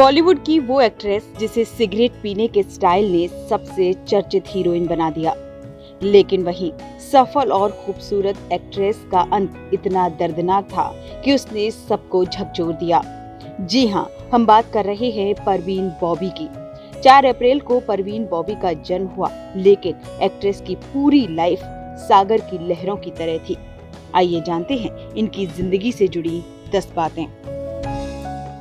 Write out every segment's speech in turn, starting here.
बॉलीवुड की वो एक्ट्रेस जिसे सिगरेट पीने के स्टाइल ने सबसे चर्चित हीरोइन बना दिया, लेकिन वहीं सफल और खूबसूरत एक्ट्रेस का अंत इतना दर्दनाक था कि उसने सबको झकझोर दिया। जी हाँ, हम बात कर रहे हैं परवीन बॉबी की। 4 अप्रैल को परवीन बॉबी का जन्म हुआ, लेकिन एक्ट्रेस की पूरी लाइफ सागर की लहरों की तरह थी। आइए जानते हैं इनकी जिंदगी से जुड़ी 10 बातें।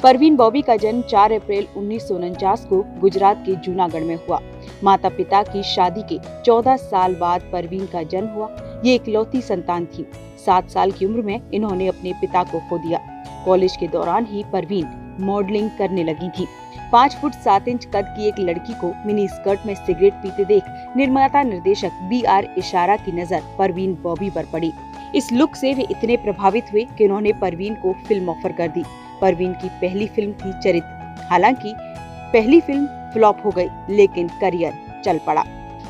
परवीन बॉबी का जन्म 4 अप्रैल 1949 को गुजरात के जूनागढ़ में हुआ। माता पिता की शादी के 14 साल बाद परवीन का जन्म हुआ। ये इकलौती संतान थी। 7 साल की उम्र में इन्होंने अपने पिता को खो दिया। कॉलेज के दौरान ही परवीन मॉडलिंग करने लगी थी। 5 फुट 7 इंच कद की एक लड़की को मिनी स्कर्ट में सिगरेट पीते देख निर्माता निर्देशक BR इशारा की नजर परवीन बॉबी पर पड़ी। इस लुक से वे इतने प्रभावित हुए कि उन्होंने परवीन को फिल्म ऑफर कर दी। परवीन की पहली फिल्म थी चरित्र। हालांकि पहली फिल्म फ्लॉप हो गई, लेकिन करियर चल पड़ा।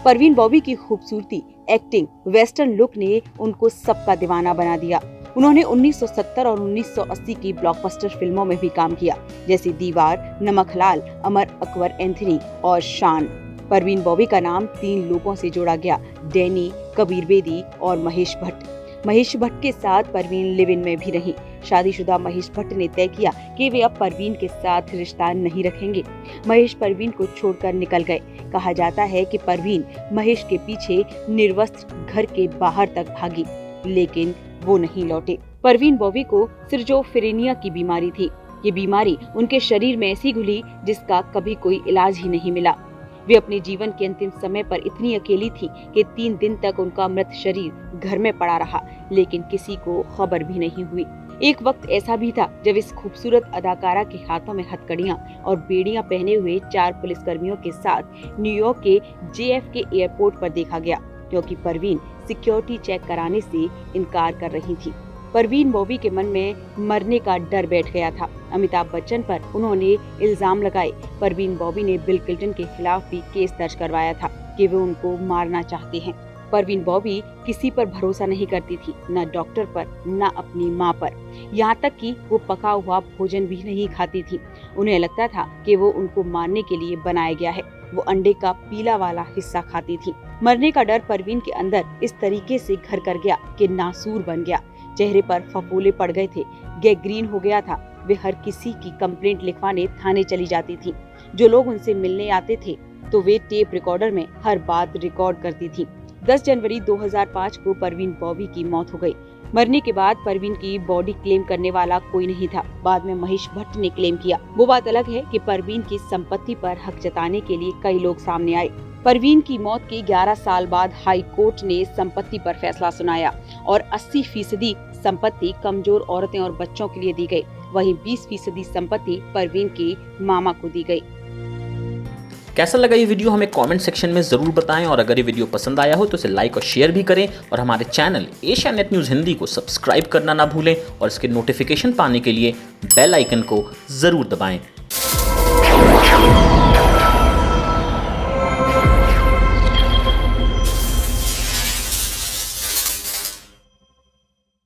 परवीन बॉबी की खूबसूरती, एक्टिंग, वेस्टर्न लुक ने उनको सबका दीवाना बना दिया। उन्होंने 1970 और 1980 की ब्लॉकबस्टर फिल्मों में भी काम किया, जैसे दीवार, नमक हलाल, अमर अकबर एंथनी और शान। परवीन बॉबी का नाम 3 लोगों से जोड़ा गया, डैनी, कबीर बेदी और महेश भट्ट। महेश भट्ट के साथ परवीन लिव इन में भी रही। शादीशुदा महेश भट्ट ने तय किया कि वे अब परवीन के साथ रिश्ता नहीं रखेंगे। महेश परवीन को छोड़कर निकल गए। कहा जाता है कि परवीन महेश के पीछे निर्वस्त्र घर के बाहर तक भागी, लेकिन वो नहीं लौटे। परवीन बॉबी को सिरजोफ्रेनिया की बीमारी थी। ये बीमारी उनके शरीर में ऐसी घुली जिसका कभी कोई इलाज ही नहीं मिला। वे अपने जीवन के अंतिम समय पर इतनी अकेली थी कि 3 दिन तक उनका मृत शरीर घर में पड़ा रहा, लेकिन किसी को खबर भी नहीं हुई। एक वक्त ऐसा भी था जब इस खूबसूरत अदाकारा के हाथों में हथकड़ियां और बेड़ियां पहने हुए 4 पुलिसकर्मियों के साथ न्यूयॉर्क के JFK एयरपोर्ट पर देखा गया, क्योंकि परवीन सिक्योरिटी चेक कराने से इनकार कर रही थी। परवीन बॉबी के मन में मरने का डर बैठ गया था। अमिताभ बच्चन पर उन्होंने इल्जाम लगाए। परवीन बॉबी ने बिल क्लिंटन के खिलाफ भी केस दर्ज करवाया था कि वे उनको मारना चाहते हैं। परवीन बॉबी किसी पर भरोसा नहीं करती थी, न डॉक्टर पर, न अपनी माँ पर। यहाँ तक कि वो पका हुआ भोजन भी नहीं खाती थी। उन्हें लगता था कि वो उनको मारने के लिए बनाया गया है। वो अंडे का पीला वाला हिस्सा खाती थी। मरने का डर परवीन के अंदर इस तरीके से घर कर गया कि नासूर बन गया। चेहरे पर फफोले पड़ गए थे, गैंग्रीन हो गया था। वे हर किसी की कंप्लेंट लिखवाने थाने चली जाती थी। जो लोग उनसे मिलने आते थे तो वे टेप रिकॉर्डर में हर बात रिकॉर्ड करती थी। 10 जनवरी 2005 को परवीन बॉबी की मौत हो गई। मरने के बाद परवीन की बॉडी क्लेम करने वाला कोई नहीं था। बाद में महेश भट्ट ने क्लेम किया। वो बात अलग है कि परवीन की संपत्ति पर हक जताने के लिए कई लोग सामने आए। परवीन की मौत के 11 साल बाद हाई कोर्ट ने संपत्ति पर फैसला सुनाया और 80% संपत्ति कमजोर औरतें और बच्चों के लिए दी गई। वहीं 20% संपत्ति परवीन के मामा को दी गई। कैसा लगा ये वीडियो हमें कमेंट सेक्शन में जरूर बताएं, और अगर ये वीडियो पसंद आया हो तो इसे लाइक और शेयर भी करें, और हमारे channel Asia net news Hindi को सब्सक्राइब करना ना भूलें, और इसके नोटिफिकेशन पाने के लिए बेल आइकन को जरूर दबाएं।